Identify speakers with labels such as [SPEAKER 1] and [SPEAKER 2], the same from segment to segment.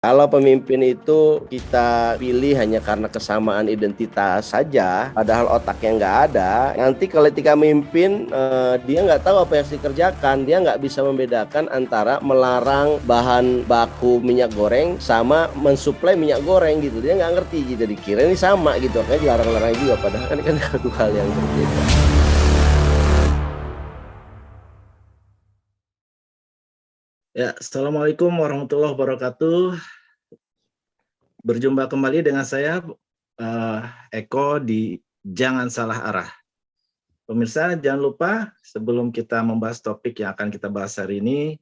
[SPEAKER 1] Kalau pemimpin itu kita pilih hanya karena kesamaan identitas saja, padahal otaknya nggak ada, nanti ketika memimpin dia nggak tahu apa yang harus dikerjakan, dia nggak bisa membedakan antara melarang bahan baku minyak goreng sama mensuplai minyak goreng gitu, dia nggak ngerti gitu, dikira ini sama gitu, kayak dilarang-larang juga, padahal kan dua hal yang berbeda.
[SPEAKER 2] Ya, Assalamualaikum warahmatullahi wabarakatuh. Berjumpa kembali dengan saya, Eko, di Jangan Salah Arah. Pemirsa, jangan lupa sebelum kita membahas topik yang akan kita bahas hari ini,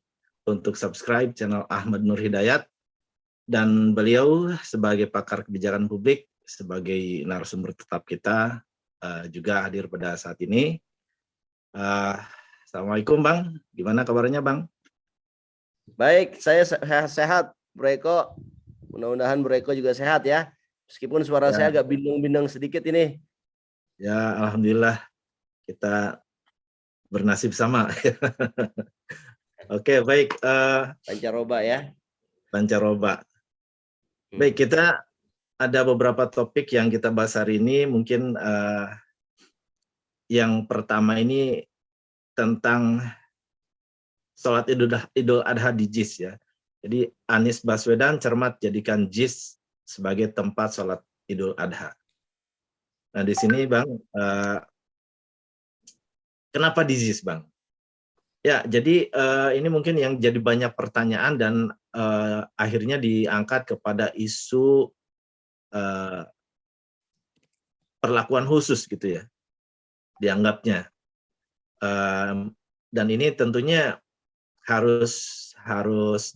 [SPEAKER 2] untuk subscribe channel Ahmad Nur Hidayat, dan beliau sebagai pakar kebijakan publik, sebagai narasumber tetap kita, juga hadir pada saat ini. Assalamualaikum Bang, gimana kabarnya Bang?
[SPEAKER 1] Baik, saya sehat, Bro Eko. Mudah-mudahan Bro Eko juga sehat ya. Meskipun suara saya
[SPEAKER 2] Ya,
[SPEAKER 1] agak bindeng-bindeng sedikit ini.
[SPEAKER 2] ya Alhamdulillah kita bernasib sama. Oke, baik.
[SPEAKER 1] Pancaroba ya.
[SPEAKER 2] Pancaroba. Baik, kita ada beberapa topik yang kita bahas hari ini. Mungkin yang pertama ini tentang sholat Idul Adha di JIS ya. Jadi Anies Baswedan cermat jadikan JIS sebagai tempat sholat Idul Adha. Nah di sini Bang, kenapa di JIS Bang? Ya, jadi ini mungkin yang jadi banyak pertanyaan dan akhirnya diangkat kepada isu perlakuan khusus gitu ya, dianggapnya. Dan ini tentunya harus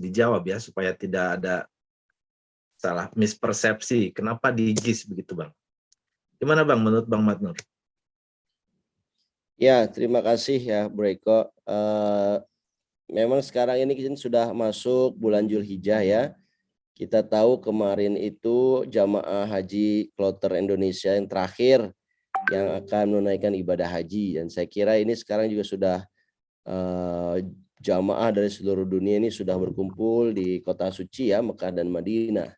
[SPEAKER 2] dijawab ya, supaya tidak ada salah mispersepsi. Kenapa di JIS begitu Bang? Gimana Bang menurut Bang Matnur?
[SPEAKER 1] Ya, terima kasih ya Bro Eko. Memang sekarang ini kita sudah masuk bulan Zulhijjah ya. Kita tahu kemarin itu jamaah haji kloter Indonesia yang terakhir yang akan menunaikan ibadah haji, dan saya kira ini sekarang juga sudah jamaah dari seluruh dunia ini sudah berkumpul di kota suci ya, Mekah dan Madinah.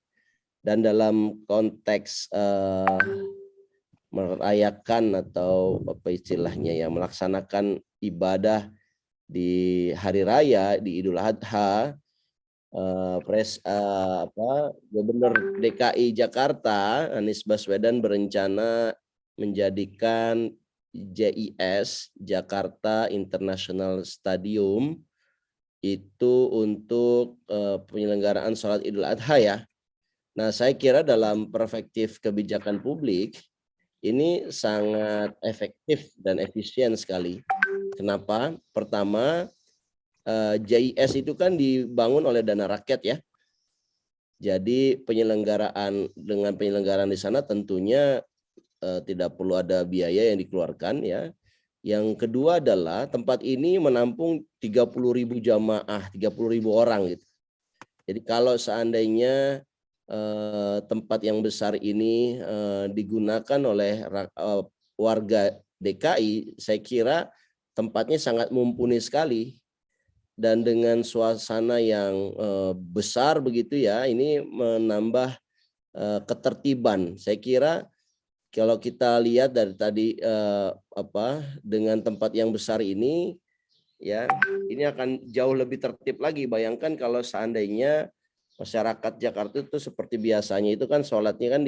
[SPEAKER 1] Dan dalam konteks merayakan atau apa istilahnya ya, melaksanakan ibadah di hari raya di Idul Adha, Gubernur DKI Jakarta Anies Baswedan berencana menjadikan JIS Jakarta International Stadium itu untuk penyelenggaraan sholat Idul Adha ya. Nah, saya kira dalam perspektif kebijakan publik ini sangat efektif dan efisien sekali. Kenapa? Pertama, JIS itu kan dibangun oleh dana rakyat ya. Jadi dengan penyelenggaraan di sana tentunya tidak perlu ada biaya yang dikeluarkan ya. Yang kedua adalah tempat ini menampung 30.000 jamaah, 30.000 orang gitu. Jadi kalau seandainya tempat yang besar ini digunakan oleh warga DKI, saya kira tempatnya sangat mumpuni sekali, dan dengan suasana yang besar begitu ya, ini menambah ketertiban. Saya kira kalau kita lihat dari tadi dengan tempat yang besar ini ya, ini akan jauh lebih tertib lagi. Bayangkan kalau seandainya masyarakat Jakarta itu seperti biasanya itu kan sholatnya kan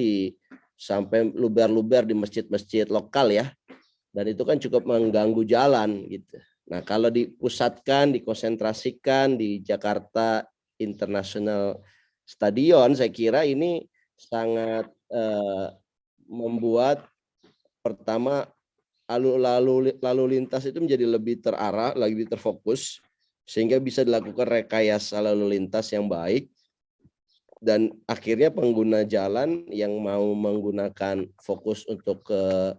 [SPEAKER 1] sampai luber-luber di masjid-masjid lokal ya, dan itu kan cukup mengganggu jalan gitu. Nah, kalau dipusatkan, dikonsentrasikan di Jakarta International Stadion, saya kira ini sangat membuat pertama lalu lintas itu menjadi lebih terarah, lebih terfokus, sehingga bisa dilakukan rekayasa lalu lintas yang baik, dan akhirnya pengguna jalan yang mau menggunakan fokus untuk ke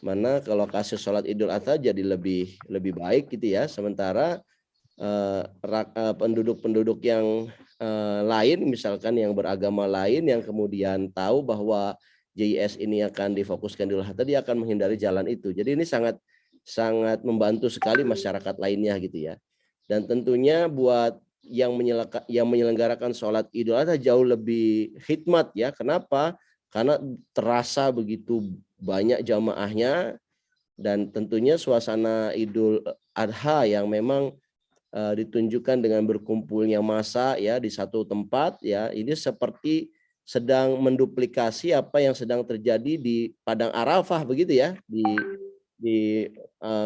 [SPEAKER 1] mana ke lokasi sholat Idul Adha jadi lebih baik gitu ya. Sementara penduduk-penduduk yang lain, misalkan yang beragama lain, yang kemudian tahu bahwa JIS ini akan difokuskan di Idul Adha, dia akan menghindari jalan itu. Jadi ini sangat membantu sekali masyarakat lainnya gitu ya. Dan tentunya buat yang menyelenggarakan sholat Idul Adha jauh lebih khidmat ya. Kenapa? Karena terasa begitu banyak jamaahnya, dan tentunya suasana Idul Adha yang memang ditunjukkan dengan berkumpulnya massa ya di satu tempat ya, ini seperti sedang menduplikasi apa yang sedang terjadi di Padang Arafah begitu ya, di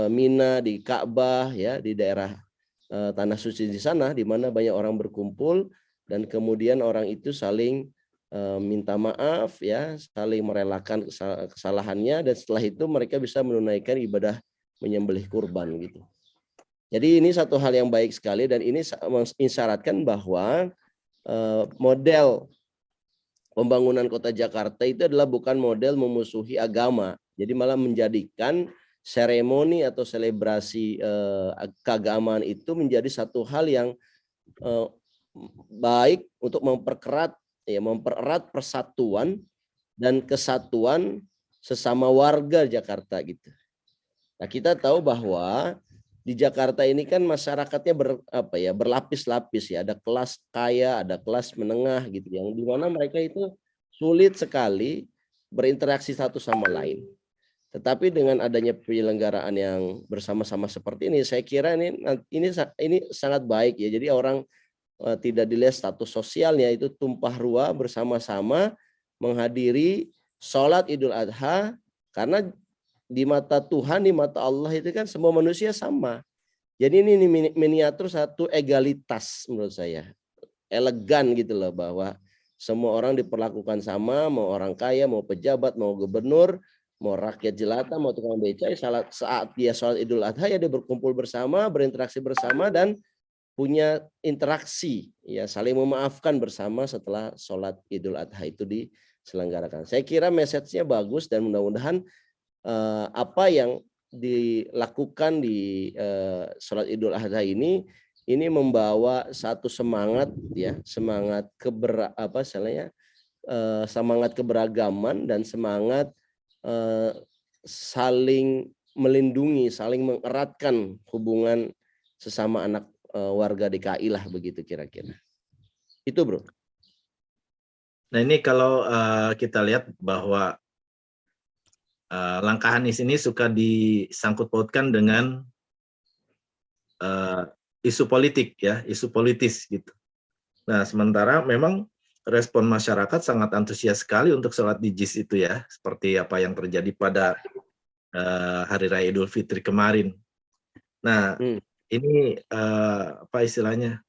[SPEAKER 1] Mina, di Ka'bah ya, di daerah tanah suci di sana, di mana banyak orang berkumpul dan kemudian orang itu saling minta maaf ya, saling merelakan kesalahannya, dan setelah itu mereka bisa menunaikan ibadah menyembelih kurban gitu. Jadi ini satu hal yang baik sekali, dan ini mengisyaratkan bahwa model pembangunan kota Jakarta itu adalah bukan model memusuhi agama. Jadi malah menjadikan seremoni atau selebrasi keagamaan itu menjadi satu hal yang baik untuk mempererat persatuan dan kesatuan sesama warga Jakarta gitu. Nah, kita tahu bahwa di Jakarta ini kan masyarakatnya berlapis-lapis ya, ada kelas kaya, ada kelas menengah gitu, yang dimana mereka itu sulit sekali berinteraksi satu sama lain. Tetapi dengan adanya penyelenggaraan yang bersama-sama seperti ini, saya kira ini sangat baik ya. Jadi orang tidak dilihat status sosialnya, itu tumpah ruah bersama-sama menghadiri sholat Idul Adha, karena di mata Tuhan, di mata Allah itu kan semua manusia sama. Jadi ini miniatur satu egalitas menurut saya. Elegan gitu loh, bahwa semua orang diperlakukan sama, mau orang kaya, mau pejabat, mau gubernur, mau rakyat jelata, mau tukang beca, saat dia sholat Idul Adha ya dia berkumpul bersama, berinteraksi bersama, dan punya interaksi ya, saling memaafkan bersama setelah sholat Idul Adha itu diselenggarakan. Saya kira message-nya bagus, dan mudah-mudahan apa yang dilakukan di sholat Idul Adha ini membawa satu semangat ya, semangat semangat keberagaman dan semangat saling melindungi, saling mengeratkan hubungan sesama anak warga DKI lah, begitu kira-kira. Itu bro.
[SPEAKER 2] Nah ini kalau kita lihat bahwa langkah Anies ini suka disangkut pautkan dengan isu politik ya, isu politis gitu. Nah sementara memang respon masyarakat sangat antusias sekali untuk sholat di JIS itu ya, seperti apa yang terjadi pada Hari Raya Idul Fitri kemarin. Nah ini apa istilahnya?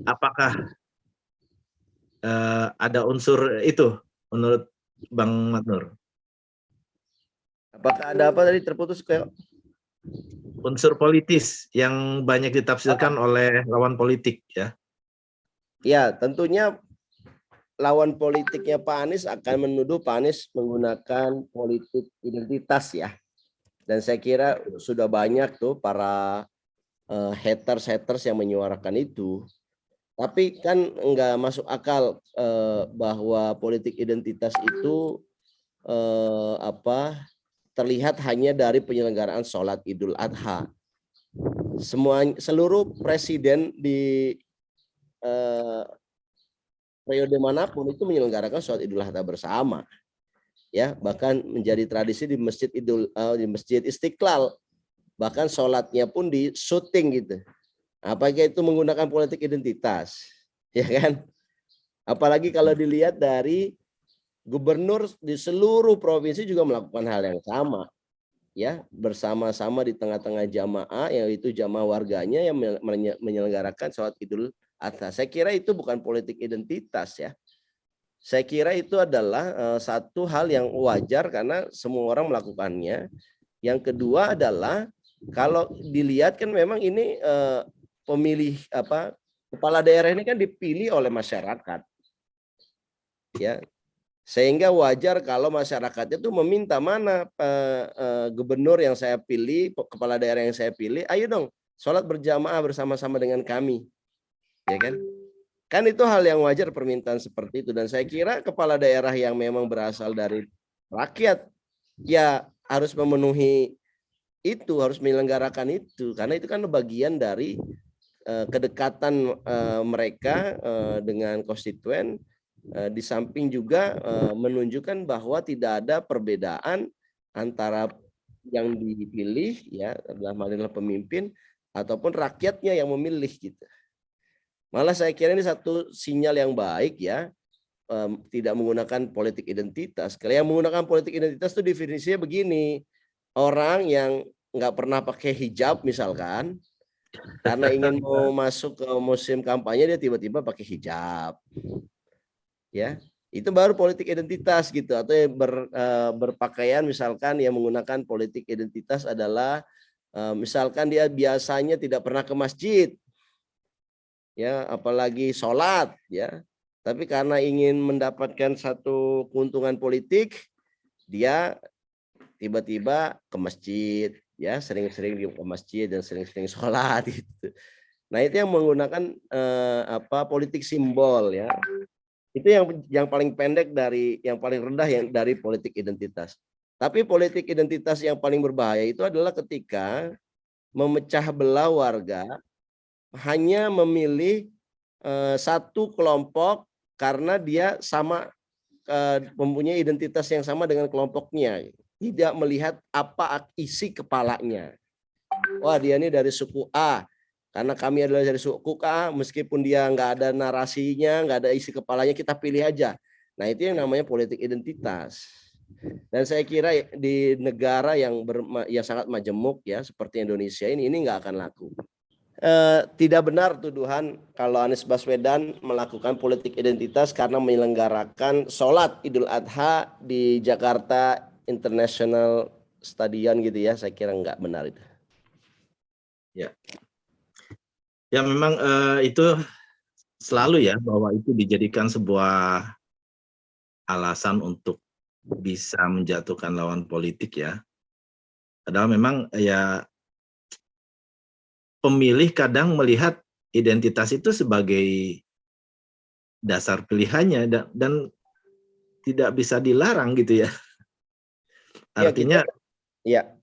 [SPEAKER 2] Apakah ada unsur itu menurut Bang Matnur?
[SPEAKER 1] Apakah ada apa tadi, terputus kayak?
[SPEAKER 2] Unsur politis yang banyak ditafsirkan oleh lawan politik ya.
[SPEAKER 1] Ya, tentunya lawan politiknya Pak Anies akan menuduh Pak Anies menggunakan politik identitas ya. Dan saya kira sudah banyak tuh para haters yang menyuarakan itu. Tapi kan enggak masuk akal bahwa politik identitas itu terlihat hanya dari penyelenggaraan sholat Idul Adha. Seluruh presiden di periode manapun itu menyelenggarakan sholat Idul Adha bersama, ya, bahkan menjadi tradisi di Masjid Istiqlal, bahkan sholatnya pun di syuting gitu. Apakah itu menggunakan politik identitas, ya kan? Apalagi kalau dilihat dari gubernur di seluruh provinsi juga melakukan hal yang sama, ya, bersama-sama di tengah-tengah jamaah, yaitu jamaah warganya yang menyelenggarakan sholat Idul Adha. Saya kira itu bukan politik identitas ya. Saya kira itu adalah satu hal yang wajar karena semua orang melakukannya. Yang kedua adalah kalau dilihat kan memang ini pemilih kepala daerah ini kan dipilih oleh masyarakat, ya. Sehingga wajar kalau masyarakatnya tuh meminta, mana gubernur yang saya pilih, kepala daerah yang saya pilih, ayo dong sholat berjamaah bersama-sama dengan kami, ya kan? Kan itu hal yang wajar, permintaan seperti itu. Dan saya kira kepala daerah yang memang berasal dari rakyat ya harus memenuhi itu, harus menyelenggarakan itu, karena itu kan bagian dari kedekatan mereka dengan konstituen, di samping juga menunjukkan bahwa tidak ada perbedaan antara yang dipilih ya dalam hal ini pemimpin ataupun rakyatnya yang memilih gitu. Malah saya kira ini satu sinyal yang baik ya, tidak menggunakan politik identitas. Kalau yang menggunakan politik identitas itu definisinya begini, orang yang nggak pernah pakai hijab misalkan, karena ingin mau masuk ke musim kampanye dia tiba-tiba pakai hijab, ya itu baru politik identitas gitu. Atau yang berpakaian misalkan yang menggunakan politik identitas adalah misalkan dia biasanya tidak pernah ke masjid, ya apalagi sholat ya, tapi karena ingin mendapatkan satu keuntungan politik dia tiba-tiba ke masjid ya, sering-sering ke masjid dan sering-sering sholat gitu. Nah itu yang menggunakan politik simbol ya, itu yang paling pendek dari yang paling rendah yang dari politik identitas. Tapi politik identitas yang paling berbahaya itu adalah ketika memecah belah warga hanya memilih satu kelompok karena dia sama mempunyai identitas yang sama dengan kelompoknya, tidak melihat apa isi kepalanya. Wah dia ini dari suku A, karena kami adalah dari suku A, meskipun dia nggak ada narasinya, nggak ada isi kepalanya, kita pilih aja. Nah itu yang namanya politik identitas. Dan saya kira di negara yang sangat majemuk ya seperti Indonesia ini nggak akan laku. Tidak benar tuduhan kalau Anies Baswedan melakukan politik identitas karena menyelenggarakan sholat Idul Adha di Jakarta International Stadium gitu ya. Saya kira nggak benar itu.
[SPEAKER 2] Ya, ya memang itu selalu ya bahwa itu dijadikan sebuah alasan untuk bisa menjatuhkan lawan politik ya. Padahal memang ya pemilih kadang melihat identitas itu sebagai dasar pilihannya dan tidak bisa dilarang gitu ya. Artinya
[SPEAKER 1] ya.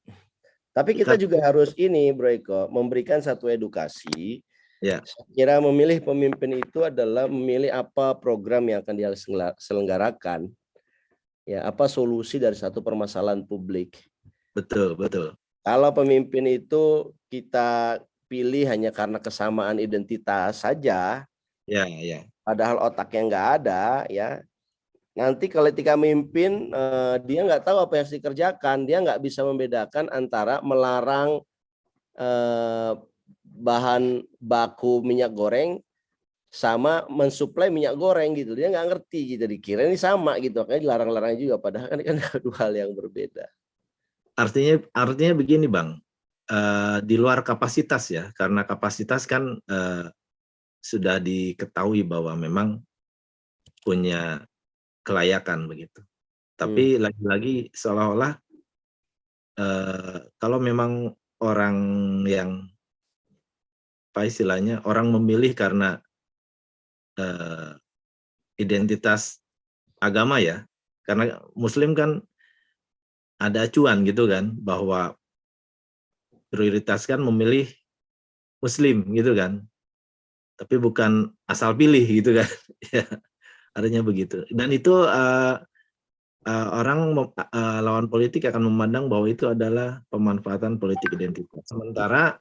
[SPEAKER 1] Tapi kita juga harus ini Bro Eko, memberikan satu edukasi. Ya. Saya kira memilih pemimpin itu adalah memilih apa program yang akan dia selenggarakan. Ya, apa solusi dari satu permasalahan publik.
[SPEAKER 2] Betul, betul.
[SPEAKER 1] Kalau pemimpin itu kita pilih hanya karena kesamaan identitas saja,
[SPEAKER 2] ya.
[SPEAKER 1] Padahal otaknya nggak ada, ya. Nanti ketika memimpin dia nggak tahu apa yang harus dikerjakan, dia nggak bisa membedakan antara melarang bahan baku minyak goreng sama mensuplai minyak goreng gitu. Dia nggak ngerti gitu, dikira ini sama gitu, makanya dilarang-larang juga. Padahal kan dua hal yang berbeda.
[SPEAKER 2] Artinya begini Bang, di luar kapasitas ya, karena kapasitas kan sudah diketahui bahwa memang punya kelayakan begitu. Tapi lagi-lagi seolah-olah kalau memang orang yang apa istilahnya orang memilih karena identitas agama ya, karena Muslim kan ada acuan gitu kan bahwa prioritaskan memilih Muslim gitu kan, tapi bukan asal pilih gitu kan. Ya, artinya begitu. Dan itu orang lawan politik akan memandang bahwa itu adalah pemanfaatan politik identitas. Sementara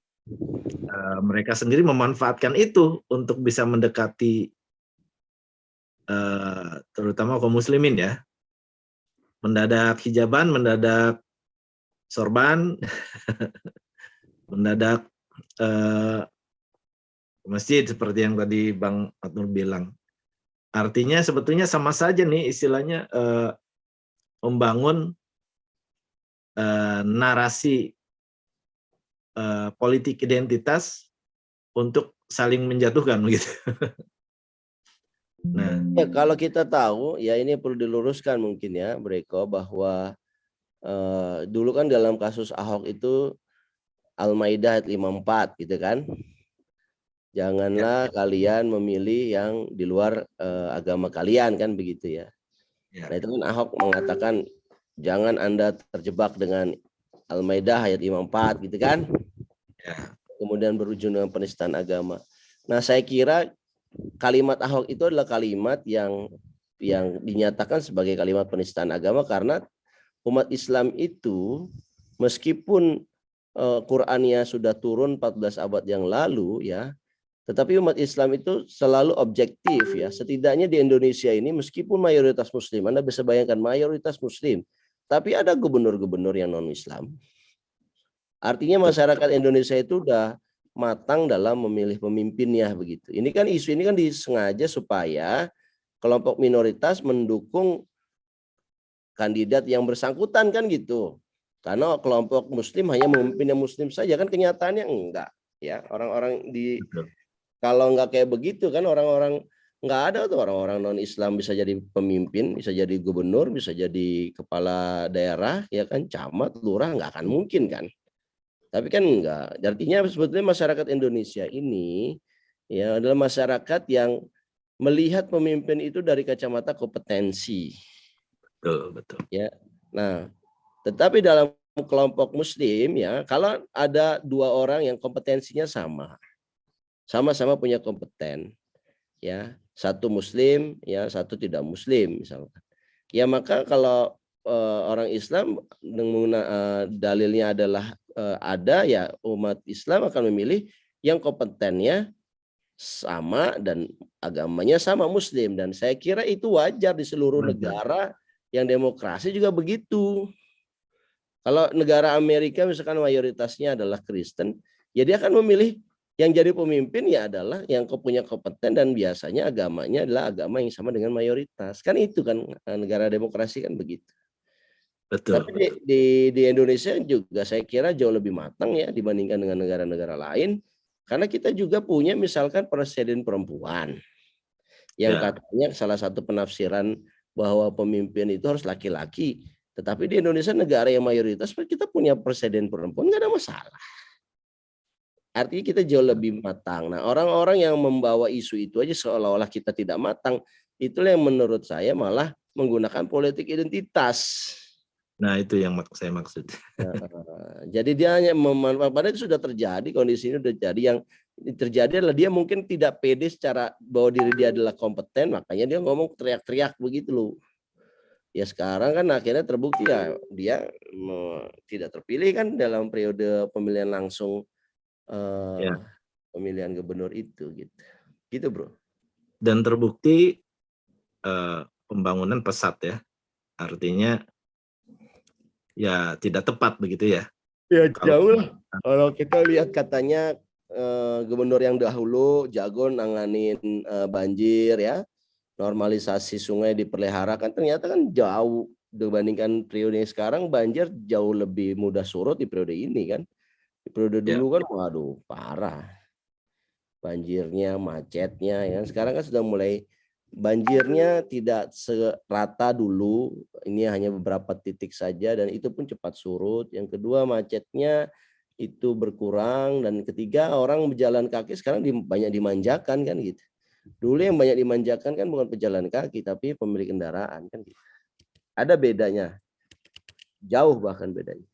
[SPEAKER 2] mereka sendiri memanfaatkan itu untuk bisa mendekati terutama kaum muslimin ya. Mendadak hijaban, mendadak sorban, mendadak masjid seperti yang tadi Bang Atnur bilang. Artinya sebetulnya sama saja nih istilahnya membangun narasi politik identitas untuk saling menjatuhkan begitu.
[SPEAKER 1] Nah, ya, kalau kita tahu ya ini perlu diluruskan mungkin ya Breko, bahwa dulu kan dalam kasus Ahok itu Al-Maidah ayat 54 gitu kan. Janganlah kalian memilih yang di luar agama kalian kan begitu ya. Nah itu kan Ahok mengatakan jangan Anda terjebak dengan Al-Maidah ayat 54 gitu kan. Kemudian berujung dengan penistaan agama. Nah, saya kira kalimat Ahok itu adalah kalimat yang dinyatakan sebagai kalimat penistaan agama, karena umat Islam itu meskipun Qur'annya sudah turun 14 abad yang lalu ya, tetapi umat Islam itu selalu objektif ya. Setidaknya di Indonesia ini meskipun mayoritas Muslim, Anda bisa bayangkan mayoritas Muslim, tapi ada gubernur-gubernur yang non-Islam. Artinya masyarakat Indonesia itu udah matang dalam memilih pemimpinnya begitu. Ini kan isu ini kan disengaja supaya kelompok minoritas mendukung kandidat yang bersangkutan kan gitu. Karena kelompok Muslim hanya memimpin yang Muslim saja, kan kenyataannya enggak ya. Orang-orang di kalau enggak kayak begitu kan, orang-orang nggak ada tuh orang-orang non-Islam bisa jadi pemimpin, bisa jadi gubernur, bisa jadi kepala daerah ya kan, camat, lurah, nggak akan mungkin kan. Tapi kan enggak. Artinya sebetulnya masyarakat Indonesia ini ya adalah masyarakat yang melihat pemimpin itu dari kacamata kompetensi.
[SPEAKER 2] Betul, betul.
[SPEAKER 1] Ya. Nah, tetapi dalam kelompok Muslim ya, kalau ada dua orang yang kompetensinya sama-sama punya kompeten, ya, satu Muslim, ya, satu tidak Muslim misalkan. Ya maka kalau orang Islam dalilnya adalah ada, ya umat Islam akan memilih yang kompetennya sama dan agamanya sama Muslim, dan saya kira itu wajar di seluruh negara yang demokrasi juga begitu. Kalau negara Amerika misalkan mayoritasnya adalah Kristen, ya dia akan memilih yang jadi pemimpin ya adalah yang punya kompeten dan biasanya agamanya adalah agama yang sama dengan mayoritas. Kan itu kan negara demokrasi kan begitu.
[SPEAKER 2] Betul.
[SPEAKER 1] Tapi di Indonesia juga saya kira jauh lebih matang ya dibandingkan dengan negara-negara lain. Karena kita juga punya misalkan presiden perempuan yang katanya salah satu penafsiran bahwa pemimpin itu harus laki-laki. Tetapi di Indonesia negara yang mayoritas kita punya presiden perempuan, nggak ada masalah. Artinya kita jauh lebih matang. Nah, orang-orang yang membawa isu itu aja seolah-olah kita tidak matang, itulah yang menurut saya malah menggunakan politik identitas.
[SPEAKER 2] Nah, itu yang saya maksud.
[SPEAKER 1] Jadi dia hanya padahal itu sudah terjadi, kondisi ini sudah terjadi. Yang terjadi adalah dia mungkin tidak pede secara bahwa diri dia adalah kompeten, makanya dia ngomong teriak-teriak begitu loh. Ya sekarang kan akhirnya terbukti ya dia tidak terpilih kan dalam periode pemilihan langsung pemilihan gubernur itu gitu bro.
[SPEAKER 2] Dan terbukti pembangunan pesat ya, artinya ya tidak tepat begitu ya.
[SPEAKER 1] Ya jauh lah. Kalau kita lihat katanya gubernur yang dahulu jago nanganin banjir ya, normalisasi sungai dipelihara, kan ternyata kan jauh dibandingkan periode sekarang, banjir jauh lebih mudah surut di periode ini kan. Di periode dulu kan waduh parah banjirnya, macetnya ya. Sekarang kan sudah mulai banjirnya tidak serata dulu, ini hanya beberapa titik saja dan itu pun cepat surut. Yang kedua macetnya itu berkurang, dan ketiga orang berjalan kaki sekarang banyak dimanjakan kan gitu. Dulu yang banyak dimanjakan kan bukan pejalan kaki tapi pemilik kendaraan kan gitu. Ada bedanya, jauh bahkan bedanya.